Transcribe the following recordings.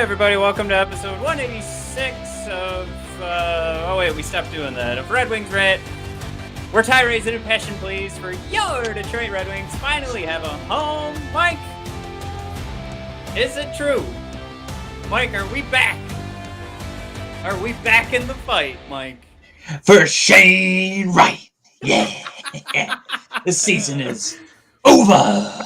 everybody, welcome to episode 186 of, we stopped doing that, of Red Wings Rant, where tirades and impassioned pleas for your Detroit Red Wings finally have a home. Mike, is it true? Mike, are we back? Are we back in the fight, Mike? For Shane Wright. Yeah. The season is over.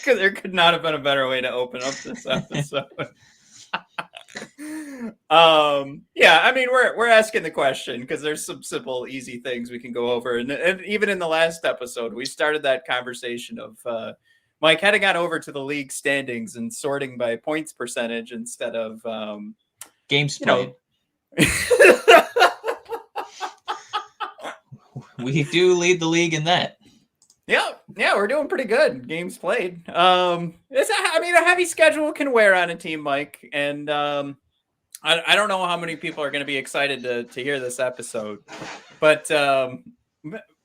There could not have been a better way to open up this episode. We're asking the question because there's some simple, easy things we can go over. And even in the last episode, we started that conversation of Mike heading on over to the league standings and sorting by points percentage instead of games played. We do lead the league in that. Yeah, we're doing pretty good. Games played. A heavy schedule can wear on a team, Mike, and I don't know how many people are going to be excited to hear this episode, but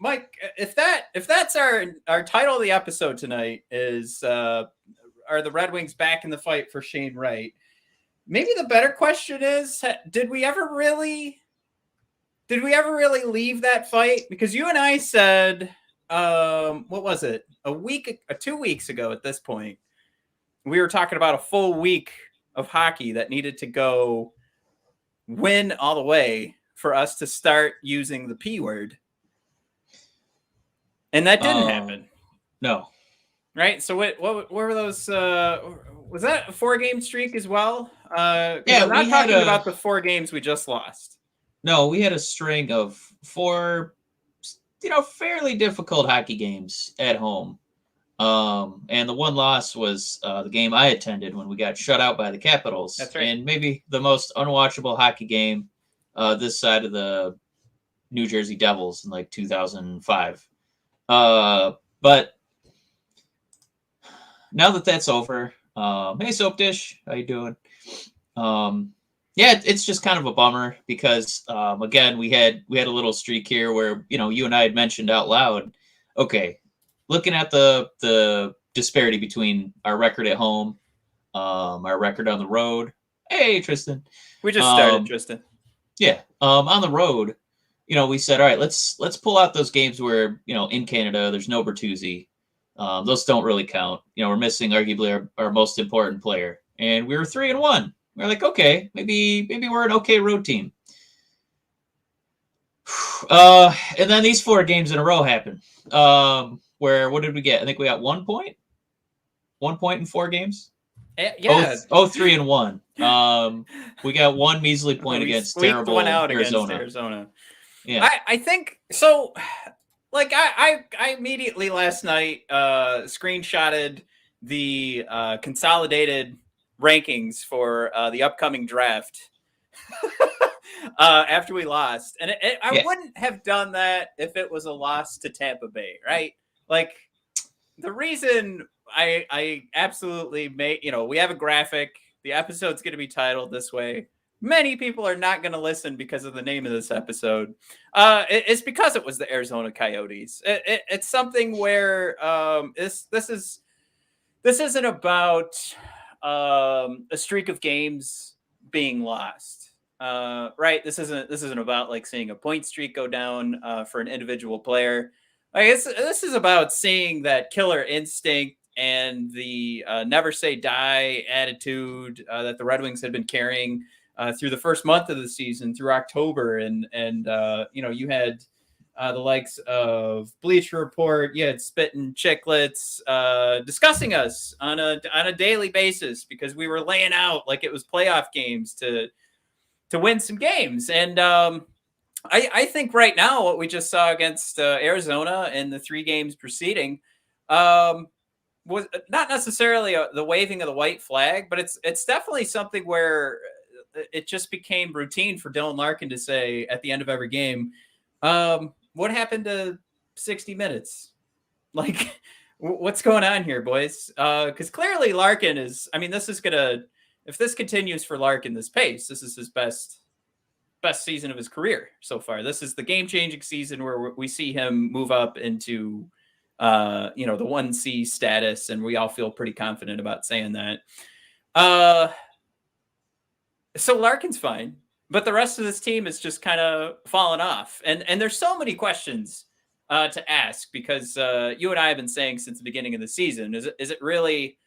Mike, if that's our title of the episode tonight is are the Red Wings back in the fight for Shane Wright? Maybe the better question is, did we ever really leave that fight? Because you and I said, what was it? 2 weeks ago at this point, we were talking about a full week of hockey that needed to go win all the way for us to start using the P word. And that didn't happen. No. Right? So what were those? Was that a 4-game streak as well? I'm not talking about the 4 games we just lost. No, we had a string of 4, fairly difficult hockey games at home. And the one loss was the game I attended when we got shut out by the Capitals. That's right. And maybe the most unwatchable hockey game this side of the New Jersey Devils in like 2005. But now that that's over, hey Soap Dish, how you doing? It's just kind of a bummer because again we had a little streak here where you and I had mentioned out loud, okay, looking at the disparity between our record at home, our record on the road. Hey Tristan, we just started Tristan. Yeah, on the road. We said, all right, let's pull out those games where, in Canada, there's no Bertuzzi. Those don't really count. We're missing arguably our most important player. And we were 3-1. We're like, okay, maybe we're an okay road team. And then these 4 games in a row happened. Where, what did we get? I think we got 1 point. 1 point in 4 games. Yeah. 3-1. We got 1 measly point against terrible one out Arizona. Against Arizona. Yeah, I think so. Like I immediately last night screenshotted the consolidated rankings for the upcoming draft after we lost, and I wouldn't have done that if it was a loss to Tampa Bay, right? Like the reason I absolutely made, we have a graphic. The episode's going to be titled this way. Many people are not going to listen because of the name of this episode. It's because it was the Arizona Coyotes. It's something where this isn't about a streak of games being lost, right? This isn't about like seeing a point streak go down for an individual player. This is about seeing that killer instinct and the never say die attitude that the Red Wings had been carrying through the first month of the season, through October, and you had the likes of Bleacher Report, you had Spittin' Chicklets discussing us on a daily basis because we were laying out like it was playoff games to win some games. And I think right now what we just saw against Arizona in the 3 games preceding was not necessarily the waving of the white flag, but it's definitely something where it just became routine for Dylan Larkin to say at the end of every game, what happened to 60 minutes? Like, what's going on here, boys? Because clearly Larkin is, if this continues for Larkin, this pace, this is his best best season of his career so far. This is the game-changing season where we see him move up into, the 1C status, and we all feel pretty confident about saying that. So Larkin's fine, but the rest of this team is just kind of fallen off. And there's so many questions to ask because you and I have been saying since the beginning of the season, is it really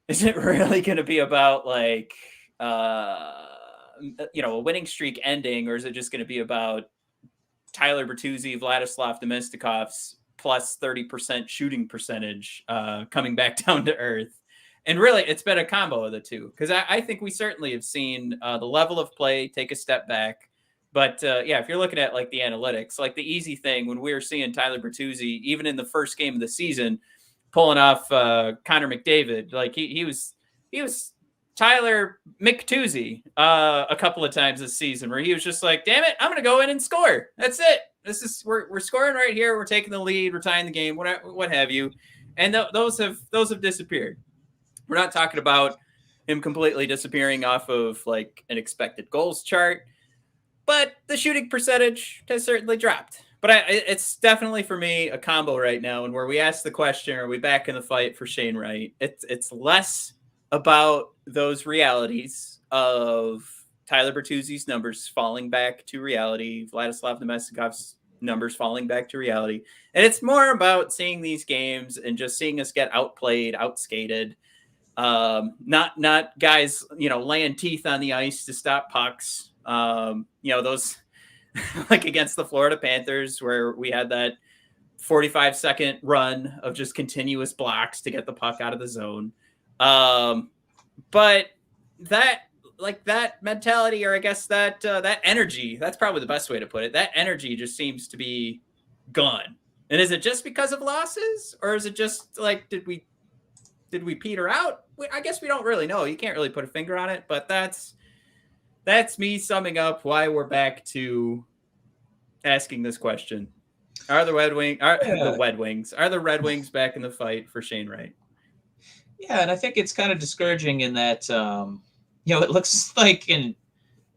going to be about like, a winning streak ending, or is it just going to be about Tyler Bertuzzi, Vladislav Domestikov's plus 30% shooting percentage coming back down to earth? And really, it's been a combo of the two, because I think we certainly have seen the level of play take a step back. But if you're looking at like the analytics, like the easy thing when we were seeing Tyler Bertuzzi, even in the first game of the season, pulling off Connor McDavid, like he was Tyler McTuzzi a couple of times this season, where he was just like, damn it, I'm going to go in and score. That's it. We're scoring right here. We're taking the lead. We're tying the game, what have you. And those have disappeared. We're not talking about him completely disappearing off of like an expected goals chart, but the shooting percentage has certainly dropped. But it's definitely for me a combo right now. And where we ask the question, are we back in the fight for Shane Wright? It's less about those realities of Tyler Bertuzzi's numbers falling back to reality, Vladislav Domestikov's numbers falling back to reality. And it's more about seeing these games and just seeing us get outplayed, outskated. Not guys, laying teeth on the ice to stop pucks. Those like against the Florida Panthers, where we had that 45-second run of just continuous blocks to get the puck out of the zone. But that mentality, or I guess that energy, that's probably the best way to put it. That energy just seems to be gone. And is it just because of losses, or is it just like, did we peter out? I guess we don't really know. You can't really put a finger on it, but that's me summing up why we're back to asking this question. Are the Red Wings back in the fight for Shane Wright? Yeah, and I think it's kind of discouraging in that, it looks like in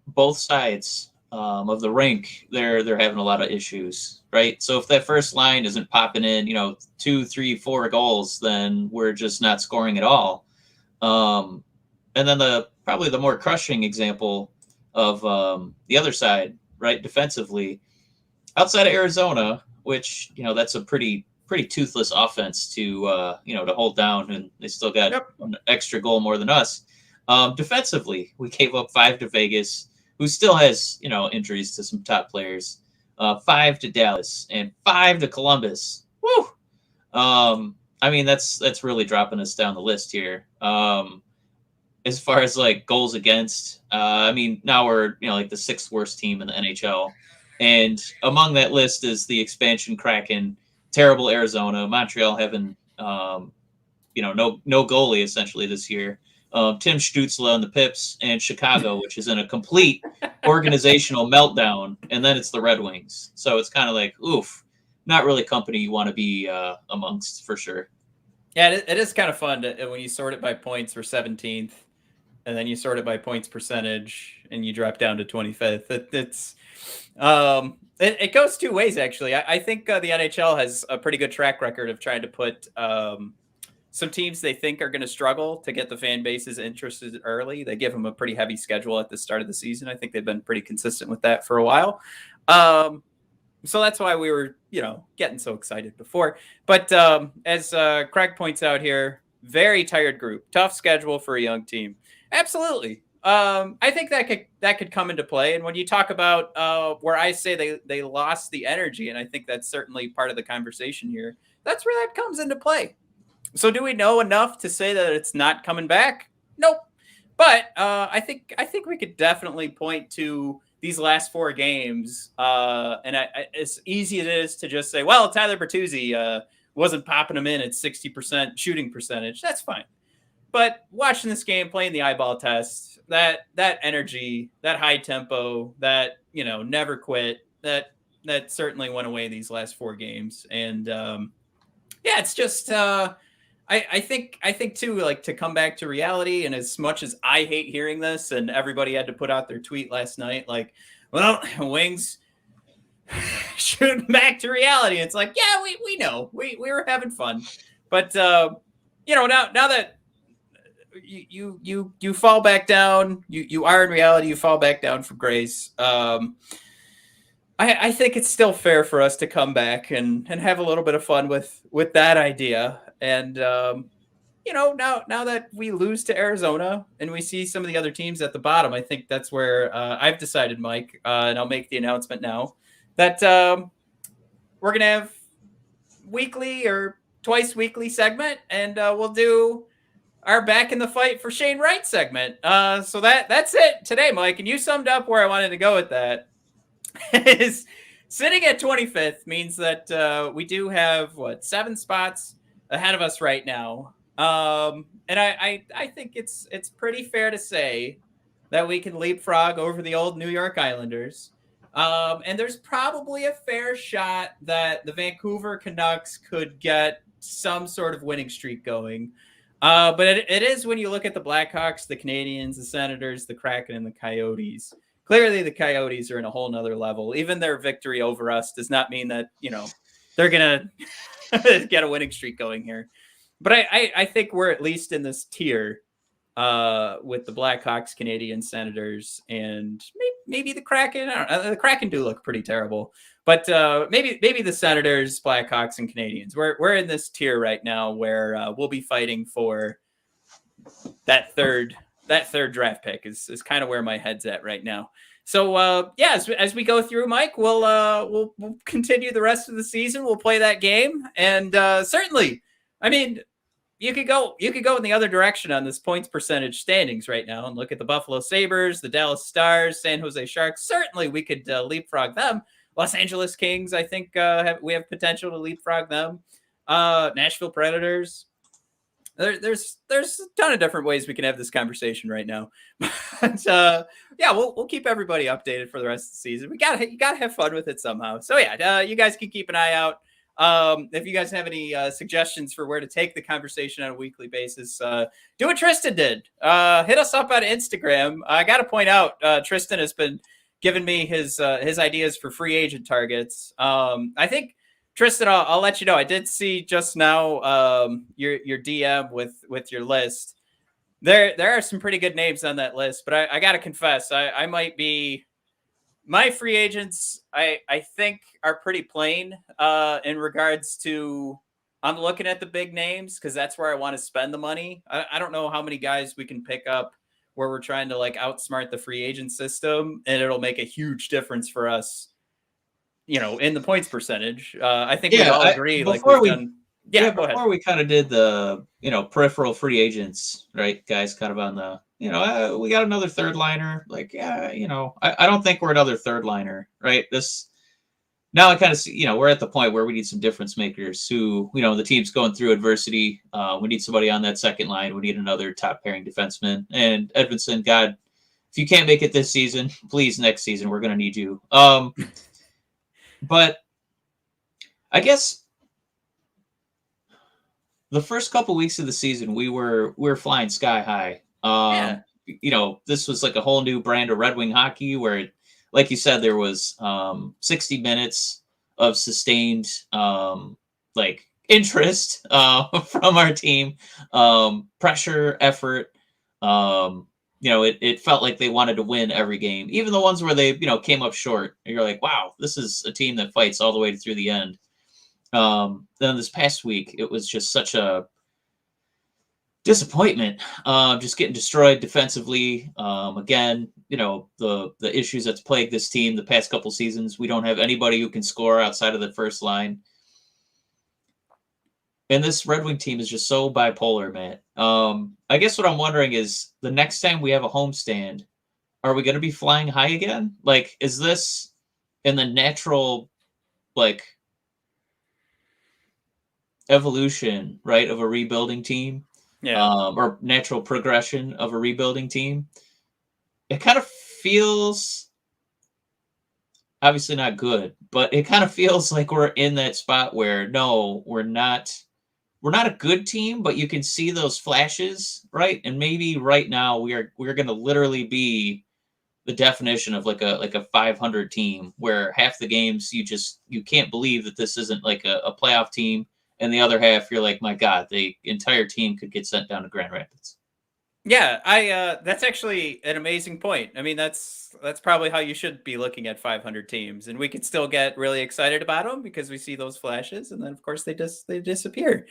both sides of the rink, they're having a lot of issues, right? So if that first line isn't popping in, 2, 3, 4 goals, then we're just not scoring at all. And then probably the more crushing example of the other side, right, defensively, outside of Arizona, which, that's a pretty toothless offense to hold down, and they still got an extra goal more than us. Defensively, we gave up 5 to Vegas, who still has, injuries to some top players, 5 to Dallas, and 5 to Columbus. Woo! That's really dropping us down the list here. As far as like goals against, now we're, like the 6th worst team in the NHL. And among that list is the expansion Kraken, terrible Arizona, Montreal having, no goalie essentially this year. Tim Stützle on the Pips, and Chicago, which is in a complete organizational meltdown. And then it's the Red Wings. So it's kind of like, oof, not really company you want to be amongst for sure. Yeah, it is kind of fun when you sort it by points for 17th, and then you sort it by points percentage, and you drop down to 25th. It goes two ways, actually. I think the NHL has a pretty good track record of trying to put some teams they think are going to struggle to get the fan bases interested early. They give them a pretty heavy schedule at the start of the season. I think they've been pretty consistent with that for a while. So that's why we were, getting so excited before. But as Craig points out here, very tired group, tough schedule for a young team. Absolutely. I think that could come into play. And when you talk about where I say they lost the energy, and I think that's certainly part of the conversation here, that's where that comes into play. So do we know enough to say that it's not coming back? Nope. But I think we could definitely point to these last 4 games. And as easy as it is to just say, well, Tyler Bertuzzi wasn't popping them in at 60% shooting percentage. That's fine. But watching this game, playing the eyeball test, that energy, that high tempo, that, never quit, that certainly went away these last 4 games. And it's just I think too, like, to come back to reality, and as much as I hate hearing this, and everybody had to put out their tweet last night, like, well, Wings shooting back to reality. It's like, yeah, we know we were having fun, but now that you fall back down, you are in reality, you fall back down from grace. I think it's still fair for us to come back and have a little bit of fun with that idea. And now that we lose to Arizona and we see some of the other teams at the bottom, I think that's where I've decided, Mike, and I'll make the announcement now that we're gonna have weekly or twice weekly segment, and we'll do our back in the fight for Shane Wright segment. So that's it today, Mike. And you summed up where I wanted to go with that. Is sitting at 25th means that we do have 7 spots ahead of us right now. And I think it's pretty fair to say that we can leapfrog over the old New York Islanders. And there's probably a fair shot that the Vancouver Canucks could get some sort of winning streak going. But it is, when you look at the Blackhawks, the Canadiens, the Senators, the Kraken, and the Coyotes. Clearly, the Coyotes are in a whole nother level. Even their victory over us does not mean that, they're going to get a winning streak going here. But I think we're at least in this tier with the Blackhawks, Canadiens, Senators, and maybe the Kraken. I don't know. The Kraken do look pretty terrible. But maybe the Senators, Blackhawks, and Canadiens. We're in this tier right now where we'll be fighting for that third draft pick is kind of where my head's at right now. So as we go through, Mike, we'll continue the rest of the season. We'll play that game, and certainly, I mean, you could go in the other direction on this points percentage standings right now and look at the Buffalo Sabres, the Dallas Stars, San Jose Sharks. Certainly, we could leapfrog them. Los Angeles Kings, I think we have potential to leapfrog them. Nashville Predators. There's a ton of different ways we can have this conversation right now. But we'll keep everybody updated for the rest of the season. You gotta have fun with it somehow. So you guys can keep an eye out. If you guys have any suggestions for where to take the conversation on a weekly basis, do what Tristan did. Hit us up on Instagram. I got to point out, Tristan has been giving me his ideas for free agent targets. I think, Tristan, I'll let you know. I did see just now your DM with your list. There are some pretty good names on that list, but I got to confess, I might be. My free agents, I think, are pretty plain in regards to, I'm looking at the big names because that's where I want to spend the money. I don't know how many guys we can pick up where we're trying to outsmart the free agent system, and it'll make a huge difference for us, in the points percentage. I think we all agree. Before we kind of did the, peripheral free agents, right, guys, kind of on the, we got another third liner. I don't think we're another third liner, right? Now I kind of see, we're at the point where we need some difference makers who, the team's going through adversity. We need somebody on that second line. We need another top pairing defenseman. And Edvinsson, God, if you can't make it this season, please, next season, we're going to need you. But I guess the first couple weeks of the season, we were flying sky high. This was like a whole new brand of Red Wing hockey where, like you said, there was 60 minutes of sustained interest from our team, pressure, effort. It felt like they wanted to win every game, even the ones where they, came up short. And you're like, wow, this is a team that fights all the way through the end. Then this past week, it was just such a disappointment, just getting destroyed defensively. Again, the issues that's plagued this team the past couple seasons. We don't have anybody who can score outside of the first line. And this Red Wing team is just so bipolar, man. I guess what I'm wondering is, the next time we have a homestand, are we going to be flying high again? Is this in the natural, evolution, right, of a rebuilding team? Or natural progression of a rebuilding team? It kind of feels, obviously not good, but it kind of feels like we're in that spot where, no, we're we're not a good team, but you can see those flashes, right? And maybe right now we're going to literally be the definition of like a 500 team, where half the games you can't believe that this isn't like a playoff team, and the other half you're like, my God, the entire team could get sent down to Grand Rapids. Yeah, that's actually an amazing point. I mean, that's probably how you should be looking at 500 teams, and we could still get really excited about them because we see those flashes, and then of course they disappear.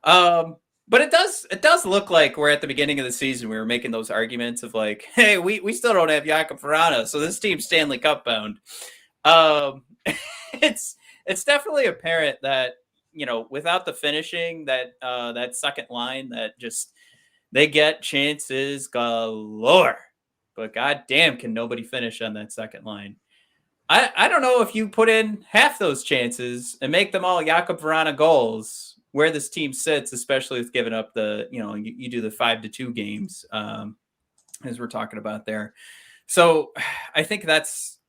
But it does look like we're at the beginning of the season. We were making those arguments of like, hey, we still don't have Jakub Vrana, so this team's Stanley Cup bound. It's definitely apparent that, you know, without the finishing, that second line, that just they get chances galore, but goddamn, can nobody finish on that second line. I don't know if you put in half those chances and make them all Jakub Vrana goals, where this team sits, especially with giving up the, you know, you do the 5-2 games, as we're talking about there. So I think that's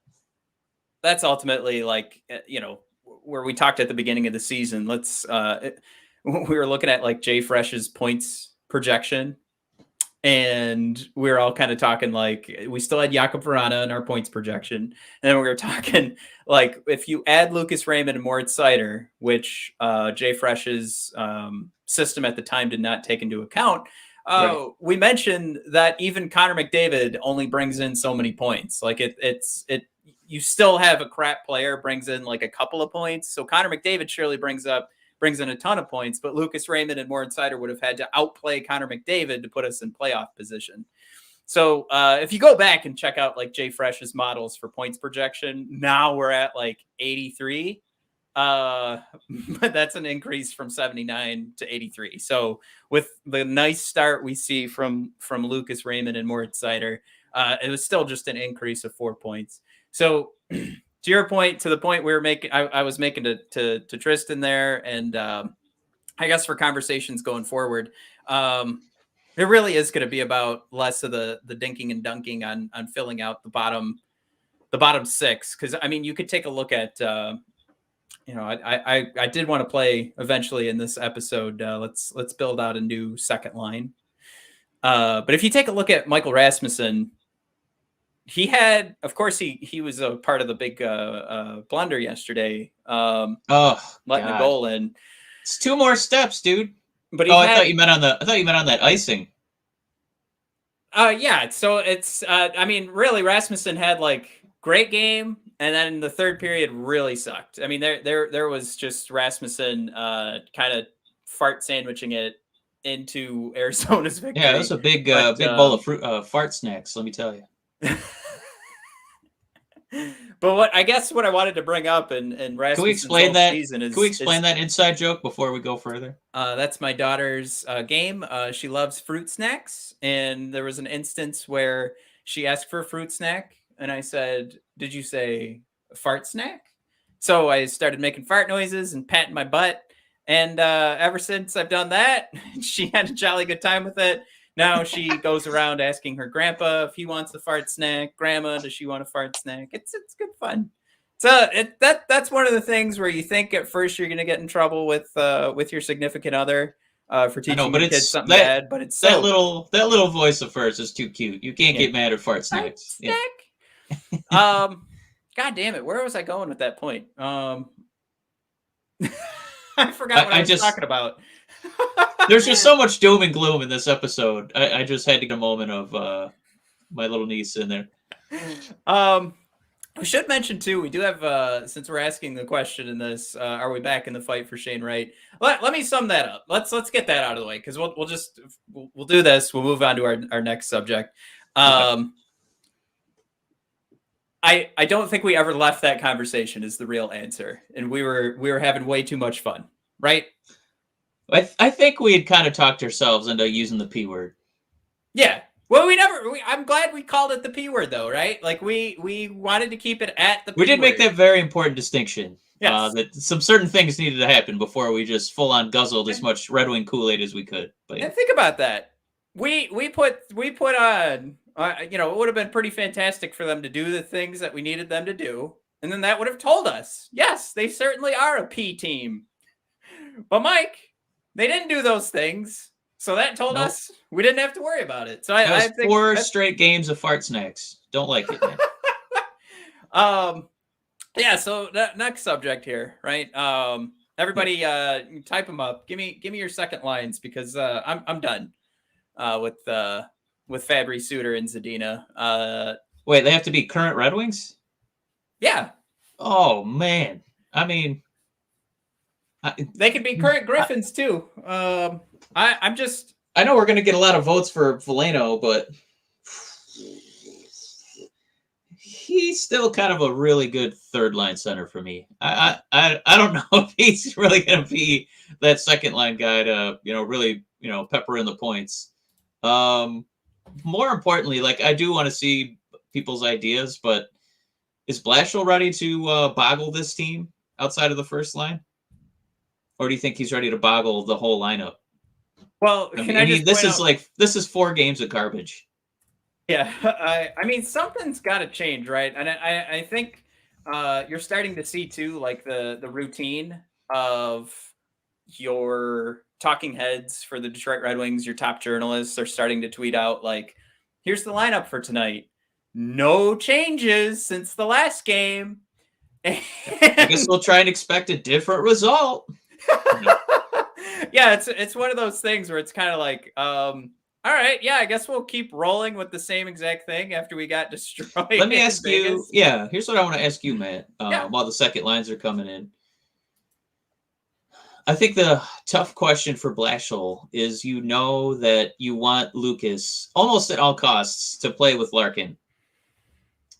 ultimately like, you know, where we talked at the beginning of the season. We were looking at like Jay Fresh's points projection, and we were all kind of talking like we still had Jakub Vrana in our points projection, and then we were talking like if you add Lucas Raymond and Moritz Seider, which Jay Fresh's system at the time did not take into account, right. We mentioned that even Connor McDavid only brings in so many points. Like you still have a crap player brings in like a couple of points. So Connor McDavid surely brings in a ton of points, but Lucas Raymond and Moritz Seider would have had to outplay Connor McDavid to put us in playoff position. So if you go back and check out like Jay Fresh's models for points projection, now we're at like 83. But that's an increase from 79 to 83. So with the nice start we see from Lucas Raymond and Moritz Seider, it was still just an increase of 4 points. So to your point, to the point we were making, I was making to Tristan there, and I guess for conversations going forward, it really is going to be about less of the dinking and dunking on filling out the bottom six. Because I mean, you could take a look at, you know, I did want to play eventually in this episode. Let's build out a new second line. But if you take a look at Michael Rasmussen, he had, of course, he was a part of the big blunder yesterday. Letting a goal in. It's 2 more steps, dude. But I thought you meant on that icing. Yeah. So it's, I mean, really, Rasmussen had like great game, and then the third period really sucked. I mean, there was just Rasmussen kind of fart sandwiching it into Arizona's victory. Yeah, it was a big bowl of fruit fart snacks. Let me tell you. But what I wanted to bring up and Rasmussen's can we explain that? Season is, can we explain that inside joke before we go further? That's my daughter's game. She loves fruit snacks, and there was an instance where she asked for a fruit snack, and I said, "Did you say fart snack?" So I started making fart noises and patting my butt, and ever since I've done that, she had a jolly good time with it. Now she goes around asking her grandpa if he wants a fart snack. Grandma, does she want a fart snack? It's good fun. So that's one of the things where you think at first you're going to get in trouble with your significant other for teaching your kids something bad, but it's that little voice of hers is too cute. You can't get mad at fart snacks. Snack. Yeah. God damn it! Where was I going with that point? I forgot what I was talking about. There's just so much doom and gloom in this episode. I just had to get a moment of my little niece in there. We should mention too, we do have since we're asking the question in this, are we back in the fight for Shane Wright? Let me sum that up. Let's get that out of the way, because we'll do this. We'll move on to our next subject. Okay. I don't think we ever left that conversation is the real answer, and we were having way too much fun, right? I think we had kind of talked ourselves into using the P word. Yeah. Well, I'm glad we called it the P word, though, right? Like we wanted to keep it at the P word. We did make that very important distinction. Yes. That some certain things needed to happen before we just full on guzzled as much Red Wing Kool-Aid as we could. But and think about that. We put on, you know, it would have been pretty fantastic for them to do the things that we needed them to do, and then that would have told us, yes, they certainly are a P team. But Mike, They didn't do those things. So that told us we didn't have to worry about it. So I think 4 straight games of fart snacks. Don't like it, man. Yeah, so next subject here, right? Everybody type them up. Give me your second lines because I'm done with Fabry, Suter, and Zadina. Wait, they have to be current Red Wings? Yeah. Oh man. I mean, they could be current Griffins too. I'm just. I know we're gonna get a lot of votes for Veleno, but he's still kind of a really good third line center for me. I don't know if he's really gonna be that second line guy to really pepper in the points. More importantly, like I do want to see people's ideas, but is Blashill ready to boggle this team outside of the first line? Or do you think he's ready to boggle the whole lineup? Well, this is 4 games of garbage. Yeah, I mean, something's got to change, right? And I think you're starting to see too, like the routine of your talking heads for the Detroit Red Wings. Your top journalists are starting to tweet out like, "Here's the lineup for tonight. No changes since the last game." I guess we'll try and expect a different result. Yeah, it's one of those things where it's kind of like, all right, yeah, I guess we'll keep rolling with the same exact thing after we got destroyed. Let me ask you, here's what I want to ask you, Matt, while the second lines are coming in. I think the tough question for Blashill is that you want Lucas almost at all costs to play with Larkin.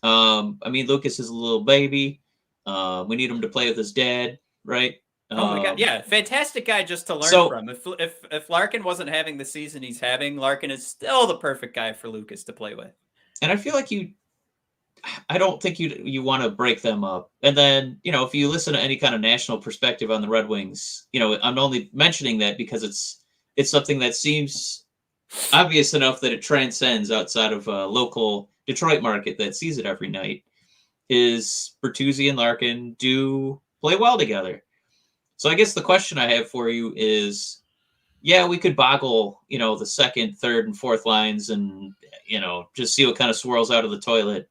I mean, Lucas is a little baby. We need him to play with his dad, right? Oh my God! Yeah, fantastic guy just to learn from. If Larkin wasn't having the season he's having, Larkin is still the perfect guy for Lucas to play with. And I feel like I don't think you want to break them up. And then if you listen to any kind of national perspective on the Red Wings, I'm only mentioning that because it's something that seems obvious enough that it transcends outside of a local Detroit market that sees it every night. Is Bertuzzi and Larkin do play well together? So I guess the question I have for you is, we could boggle, the second, third, and fourth lines and, just see what kind of swirls out of the toilet.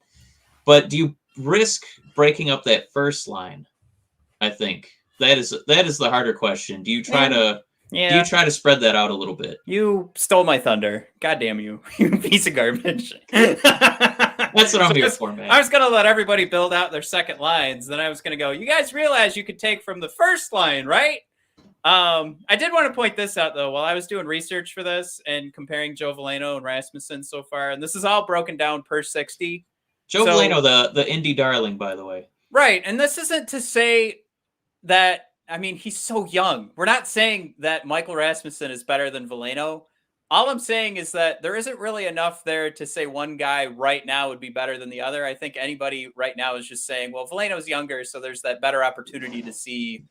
But do you risk breaking up that first line? I think that is the harder question. Do you try to spread that out a little bit? You stole my thunder. God damn you, you piece of garbage. That's what I'm here for, man. I was going to let everybody build out their second lines. Then I was going to go, you guys realize you could take from the first line, right? I did want to point this out, though. While I was doing research for this and comparing Joe Veleno and Rasmussen so far, and this is all broken down per 60. Joe Veleno, the indie darling, by the way. Right. And this isn't to say that, I mean, he's so young. We're not saying that Michael Rasmussen is better than Veleno. All I'm saying is that there isn't really enough there to say one guy right now would be better than the other. I think anybody right now is just saying, well, Veleno's younger, so there's that better opportunity to see,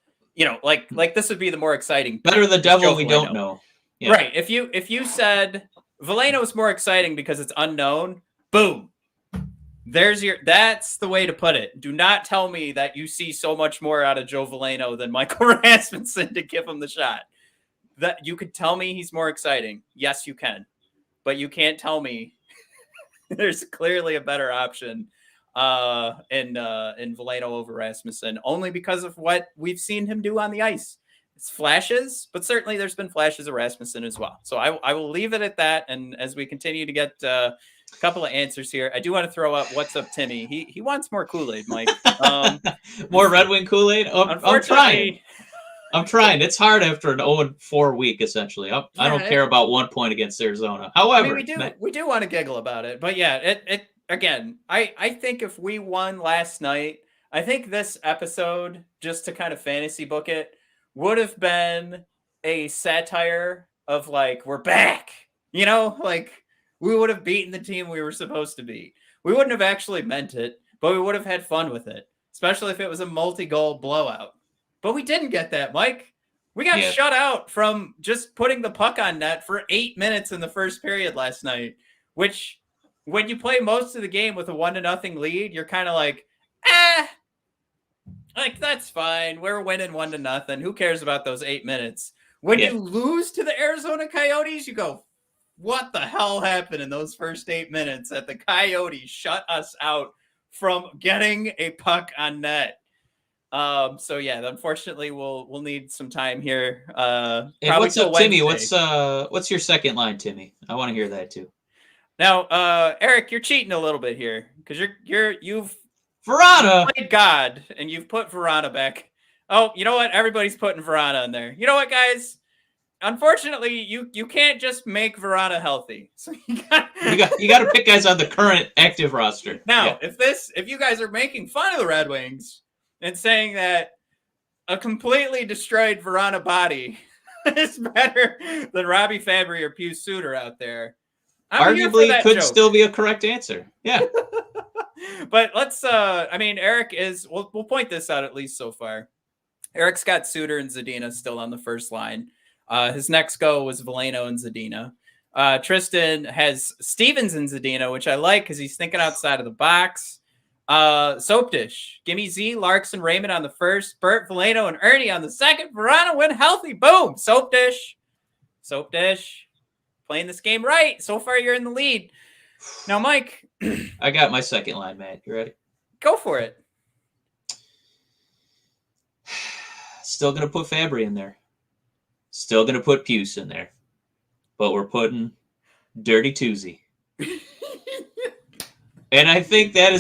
like this would be the more exciting. Better the devil we don't know. Yeah. Right. If you said Veleno's more exciting because it's unknown, boom. That's the way to put it. Do not tell me that you see so much more out of Joe Veleno than Michael Rasmussen to give him the shot. That you could tell me he's more exciting. Yes, you can. But you can't tell me there's clearly a better option in Veleno over Rasmussen, only because of what we've seen him do on the ice. It's flashes, but certainly there's been flashes of Rasmussen as well. So I will leave it at that. And as we continue to get a couple of answers here, I do want to throw up what's up, Timmy. He wants more Kool-Aid, Mike. More Red Wing Kool-Aid? I'm trying. It's hard after an 0-4 week, essentially. I don't care about 1 point against Arizona. However, we do want to giggle about it. But yeah, it again, I think if we won last night, I think this episode, just to kind of fantasy book it, would have been a satire of like, we're back. Like we would have beaten the team we were supposed to beat. We wouldn't have actually meant it, but we would have had fun with it, especially if it was a multi-goal blowout. But we didn't get that, Mike. We got shut out from just putting the puck on net for 8 minutes in the first period last night, which when you play most of the game with a 1-0 lead, you're kind of like, like that's fine. We're winning 1-0. Who cares about those 8 minutes? When you lose to the Arizona Coyotes, you go, what the hell happened in those first 8 minutes that the Coyotes shut us out from getting a puck on net? So yeah, unfortunately, we'll need some time here. And what's up, Timmy? What's your second line, Timmy? I want to hear that too. Now, Eric, you're cheating a little bit here because you've Verana played God and you've put Verana back. Oh, you know what? Everybody's putting Verana in there. You know what, guys? Unfortunately, you can't just make Verana healthy. So you got to pick guys on the current active roster. Now, if you guys are making fun of the Red Wings and saying that a completely destroyed Verana body is better than Robbie Fabry or Pius Suter out there, arguably could still be a correct answer. Yeah. But let's Eric is we'll point this out at least so far. Eric's got Suter and Zadina still on the first line. His next go was Veleno and Zadina. Tristan has Stevens and Zadina, which I like because he's thinking outside of the box. Soap Dish. Give me Z, Larkin, Raymond on the first. Bert, Veleno, and Ernie on the second. Verana when healthy. Boom. Soap Dish. Soap Dish. Playing this game right. So far, you're in the lead. Now, Mike. I got my second line, Matt. You ready? Go for it. Still going to put Fabry in there. Still going to put Pius in there. But we're putting Dirty Tuesday. And I think that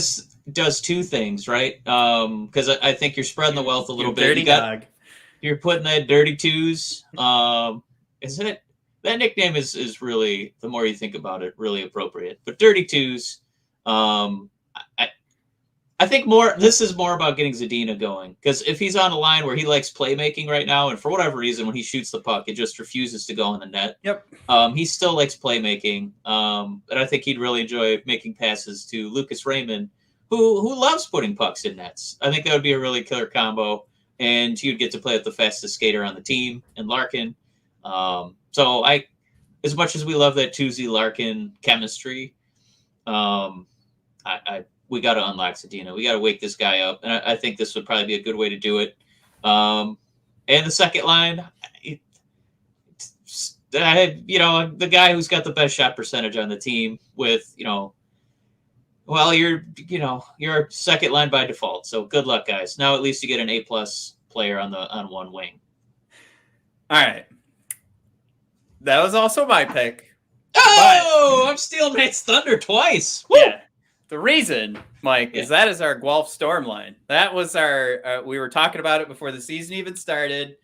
does two things, right? Because I think you're spreading the wealth a little bit. Dirty dog. You're putting that Dirty Twos. Isn't it? That nickname is really, the more you think about it, really appropriate. But Dirty Twos, I think this is more about getting Zadina going. Because if he's on a line where he likes playmaking right now, and for whatever reason, when he shoots the puck, it just refuses to go in the net. Yep. He still likes playmaking. And I think he'd really enjoy making passes to Lucas Raymond, who loves putting pucks in nets. I think that would be a really killer combo. And you'd get to play with the fastest skater on the team, and Larkin. So as much as we love that Tuesday Larkin chemistry, we got to unlock Zadina. We got to wake this guy up, and I think this would probably be a good way to do it. And the second line, the guy who's got the best shot percentage on the team with, you're a second line by default. So good luck, guys. Now at least you get an A+ player on one wing. All right. That was also my pick. Oh, I'm stealing Matt's thunder twice. Woo! Yeah. The reason, Mike, is that is our Guelph Storm line. That was our we were talking about it before the season even started.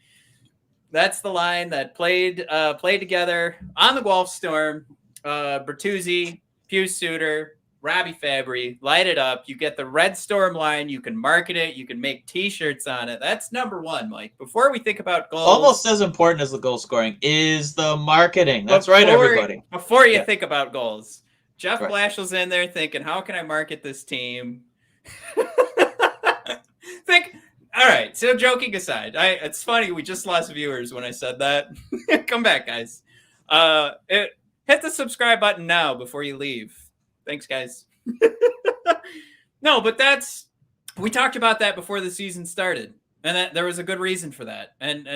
That's the line that played together on the Guelph Storm. Bertuzzi, Pius Suter, Robbie Fabry, light it up. You get the Red Storm line. You can market it. You can make T-shirts on it. That's number one, Mike. Before we think about goals, almost as important as the goal scoring is the marketing. That's right, everybody. Before you think about goals, Jeff Blashiall's in there thinking, how can I market this team? All right. So joking aside, it's funny. We just lost viewers when I said that. Come back, guys. Hit the subscribe button now before you leave. Thanks, guys. No, but we talked about that before the season started, and that there was a good reason for that. And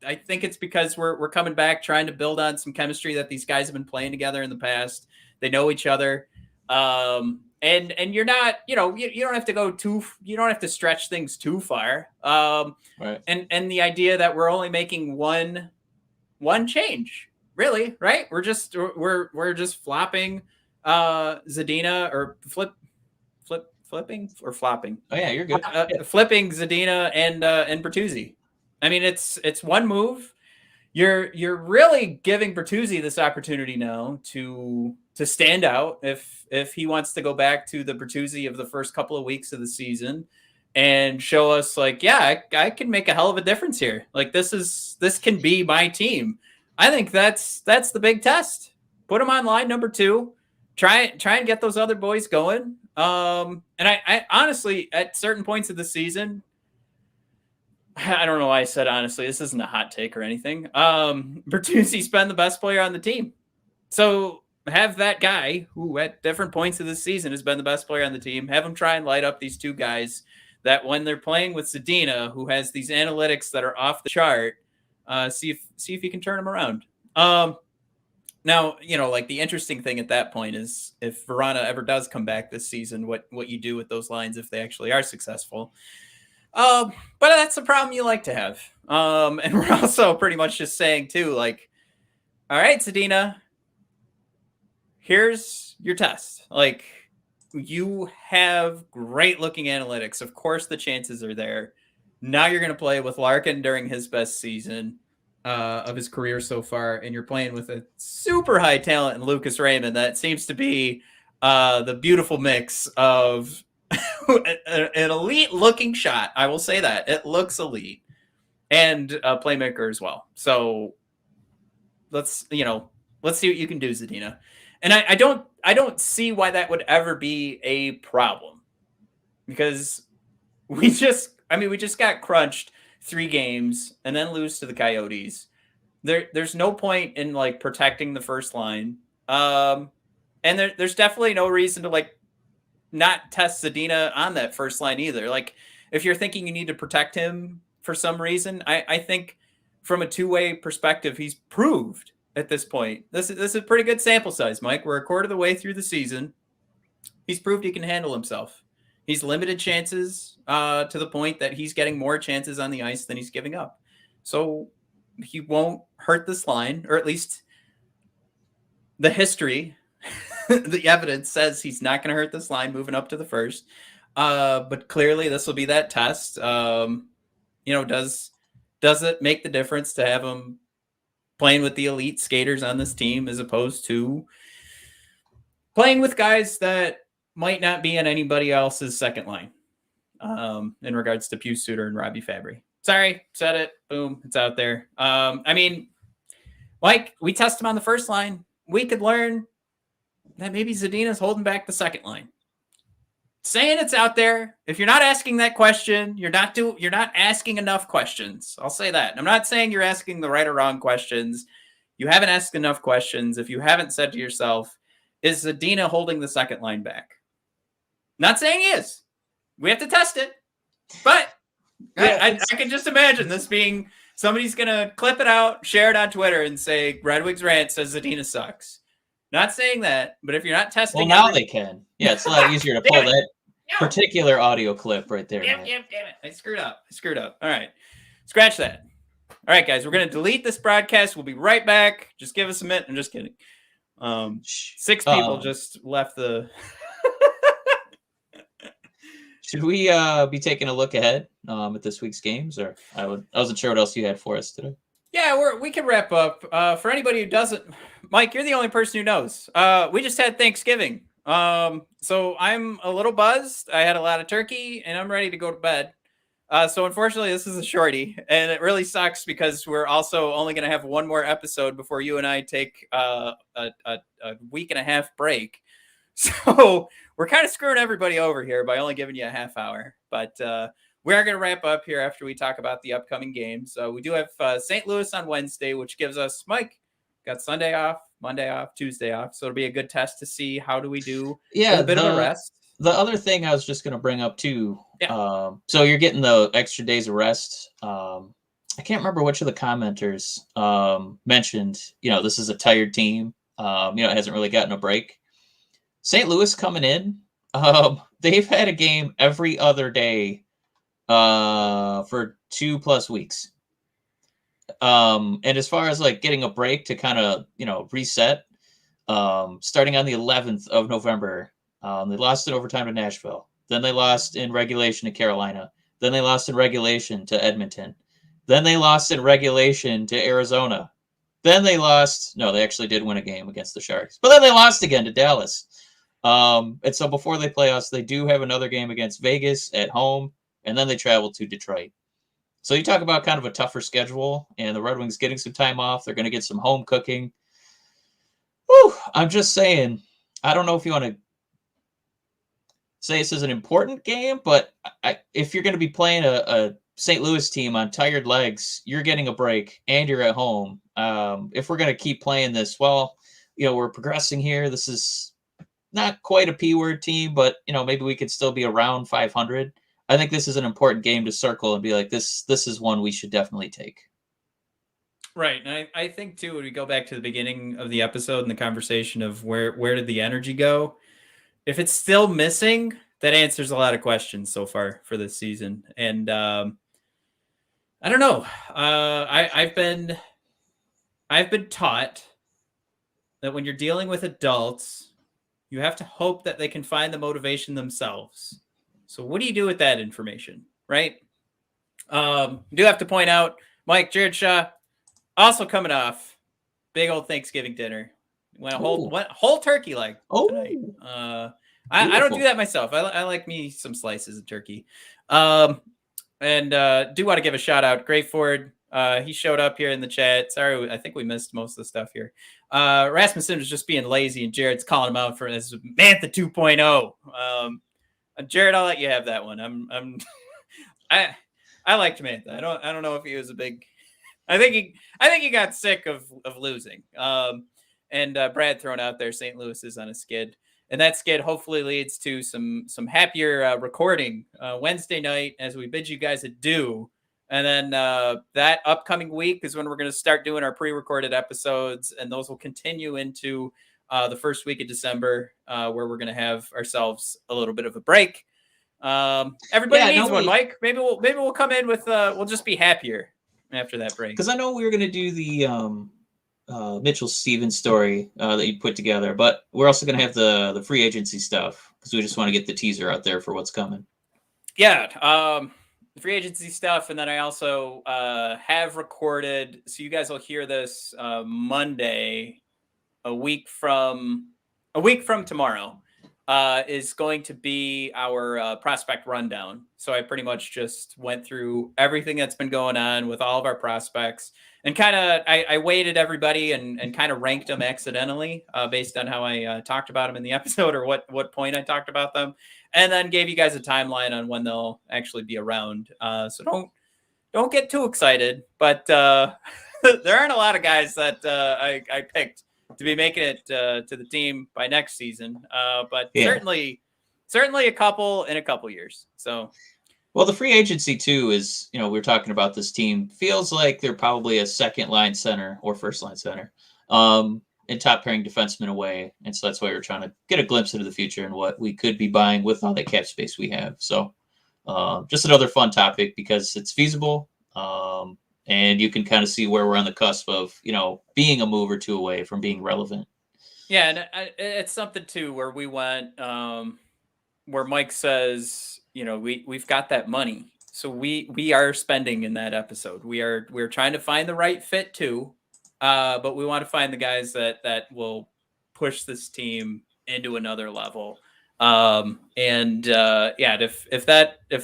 I think it's because we're coming back trying to build on some chemistry that these guys have been playing together in the past. They know each other. And you're not, you don't have to you don't have to stretch things too far. Right. And the idea that we're only making one change, really, right? We're just flopping Zadina or flipping or flopping. Oh yeah, you're good. Flipping Zadina and Bertuzzi. I mean, it's one move. You're really giving Bertuzzi this opportunity now to stand out if he wants to go back to the Bertuzzi of the first couple of weeks of the season and show us I can make a hell of a difference here. Like this can be my team. I think that's the big test. Put him on line number 2. Try and get those other boys going. And I honestly, at certain points of the season, I don't know why I said honestly. This isn't a hot take or anything. Bertuzzi's been the best player on the team. So have that guy who at different points of the season has been the best player on the team, have him try and light up these two guys that when they're playing with Zadina, who has these analytics that are off the chart, See if you can turn them around. Now, like the interesting thing at that point is if Verona ever does come back this season, what you do with those lines if they actually are successful. But that's a problem you like to have. And we're also pretty much just saying too, like, all right, Zadina, here's your test. Like, you have great looking analytics. Of course, the chances are there. Now you're going to play with Larkin during his best season of his career so far, and you're playing with a super high talent in Lucas Raymond. That seems to be the beautiful mix of an elite looking shot. I will say that it looks elite, and a playmaker as well. So let's see what you can do, Zadina. And I don't see why that would ever be a problem, because we just got crunched 3 games and then lose to the Coyotes. There's no point in like protecting the first line. And there's definitely no reason to like not test Zadina on that first line either. Like if you're thinking you need to protect him for some reason, I think from a two-way perspective, he's proved at this point. This is a pretty good sample size, Mike. We're a quarter of the way through the season. He's proved he can handle himself. He's limited chances to the point that he's getting more chances on the ice than he's giving up. So he won't hurt this line, or at least the history, the evidence says he's not going to hurt this line moving up to the first. But clearly this will be that test. Does it make the difference to have him playing with the elite skaters on this team as opposed to playing with guys that might not be on anybody else's second line in regards to Pius Suter and Robbie Fabry? Sorry, said it. Boom, it's out there. Like we test him on the first line. We could learn that maybe Zadina's holding back the second line. Saying it's out there. If you're not asking that question, you're not asking enough questions. I'll say that. I'm not saying you're asking the right or wrong questions. You haven't asked enough questions. If you haven't said to yourself, is Zadina holding the second line back? Not saying he is. We have to test it. But I can just imagine this being somebody's going to clip it out, share it on Twitter, and say, Red Wings Rant says Zadina sucks. Not saying that, but if you're not testing... Well, now they can. Yeah, it's a lot easier to pull that particular audio clip right there. Damn it. I screwed up. All right. Scratch that. All right, guys, we're going to delete this broadcast. We'll be right back. Just give us a minute. I'm just kidding. 6 people just left the... Should we be taking a look ahead at this week's games? Or I wasn't sure what else you had for us today. Yeah, we can wrap up. For anybody who doesn't, Mike, you're the only person who knows. We just had Thanksgiving. So I'm a little buzzed. I had a lot of turkey, and I'm ready to go to bed. So unfortunately, this is a shorty, and it really sucks because we're also only going to have one more episode before you and I take a week and a half break. So we're kind of screwing everybody over here by only giving you a half hour. But we are going to wrap up here after we talk about the upcoming games. We do have St. Louis on Wednesday, which gives us, Mike, got Sunday off, Monday off, Tuesday off. So it'll be a good test to see how do we do with a bit of a rest. The other thing I was just going to bring up too. Yeah. So you're getting the extra days of rest. I can't remember which of the commenters mentioned, this is a tired team. It hasn't really gotten a break. St. Louis coming in, they've had a game every other day for 2+ weeks. And as far as like getting a break to kind of, reset, starting on the 11th of November, they lost in overtime to Nashville. Then they lost in regulation to Carolina. Then they lost in regulation to Edmonton. Then they lost in regulation to Arizona. Then they lost. No, they actually did win a game against the Sharks. But then they lost again to Dallas. And so before they play us, they do have another game against Vegas at home, and then they travel to Detroit. So you talk about kind of a tougher schedule, and the Red Wings getting some time off. They're going to get some home cooking. Whew, I'm just saying, I don't know if you want to say this is an important game, but if you're going to be playing a St. Louis team on tired legs, you're getting a break, and you're at home. If we're going to keep playing this, we're progressing here. This is not quite a P-word team, but, maybe we could still be around 500. I think this is an important game to circle and be like, this is one we should definitely take. Right. And I think too, when we go back to the beginning of the episode and the conversation of where did the energy go? If it's still missing, that answers a lot of questions so far for this season. And I don't know. I've been taught that when you're dealing with adults, you have to hope that they can find the motivation themselves. So what do you do with that information, right? I do have to point out, Mike, Jared Shaw, also coming off big old Thanksgiving dinner. Went whole turkey leg tonight. I don't do that myself. I like me some slices of turkey. And do want to give a shout out, Gray Ford. He showed up here in the chat. Sorry, I think we missed most of the stuff here. Rasmussen was just being lazy, and Jared's calling him out for this Mantha 2.0. Jared, I'll let you have that one. I liked Mantha. I don't know if he was a big. I think he got sick of losing. And Brad throwing out there St. Louis is on a skid. And that skid hopefully leads to some happier recording Wednesday night as we bid you guys adieu. And then that upcoming week is when we're going to start doing our pre-recorded episodes. And those will continue into the first week of December where we're going to have ourselves a little bit of a break. Everybody needs one, Mike. Maybe we'll come in with we'll just be happier after that break. Because I know we were going to do the Mitchell Stevens story that you put together, but we're also going to have the free agency stuff because we just want to get the teaser out there for what's coming. Yeah, the free agency stuff, and then I also have recorded. So you guys will hear this Monday, a week from tomorrow. Is going to be our prospect rundown. So I pretty much just went through everything that's been going on with all of our prospects and kind of I weighted everybody and kind of ranked them accidentally based on how I talked about them in the episode or what point I talked about them, and then gave you guys a timeline on when they'll actually be around. So don't get too excited, but there aren't a lot of guys that I picked to be making it to the team by next season. But certainly a couple in a couple years. So, well, the free agency too is, we were talking about this team feels like they're probably a second line center or first line center and top pairing defenseman away. And so that's why we're trying to get a glimpse into the future and what we could be buying with all the cap space we have. So just another fun topic because it's feasible. And you can kind of see where we're on the cusp of, being a move or two away from being relevant. Yeah, and it's something too where we went, where Mike says, we've got that money, so we are spending in that episode. We're trying to find the right fit too, but we want to find the guys that will push this team into another level. If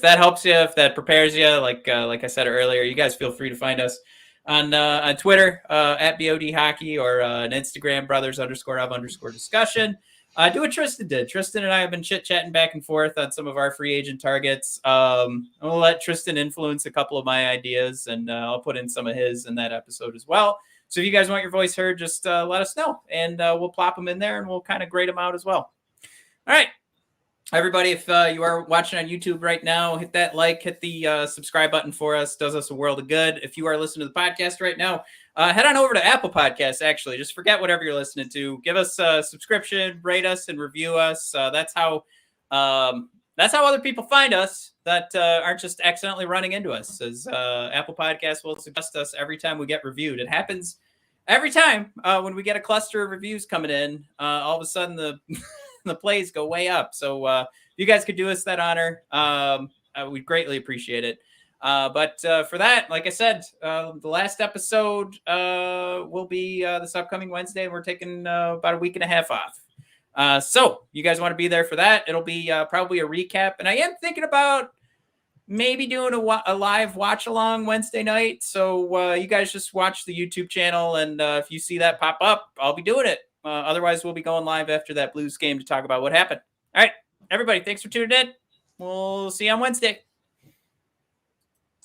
that helps you, if that prepares you, like I said earlier, you guys feel free to find us on Twitter at BOD Hockey or on Instagram brothers_of_discussion. Do what Tristan did. Tristan and I have been chit-chatting back and forth on some of our free agent targets. I'll let Tristan influence a couple of my ideas, and I'll put in some of his in that episode as well. So if you guys want your voice heard, just let us know, and we'll plop them in there, and we'll kind of grade them out as well. All right. Everybody, if you are watching on YouTube right now, hit that like, hit the subscribe button for us. Does us a world of good. If you are listening to the podcast right now, head on over to Apple Podcasts, actually. Just forget whatever you're listening to. Give us a subscription, rate us, and review us. That's how other people find us that aren't just accidentally running into us, as Apple Podcasts will suggest us every time we get reviewed. It happens every time when we get a cluster of reviews coming in. All of a sudden, the plays go way up. So if you guys could do us that honor, we'd greatly appreciate it. But for that, like I said, the last episode will be this upcoming Wednesday. We're taking about a week and a half off. So you guys want to be there for that. It'll be probably a recap. And I am thinking about maybe doing a live watch along Wednesday night. So you guys just watch the YouTube channel. And if you see that pop up, I'll be doing it. Otherwise, we'll be going live after that Blues game to talk about what happened. All right, everybody, thanks for tuning in. We'll see you on Wednesday.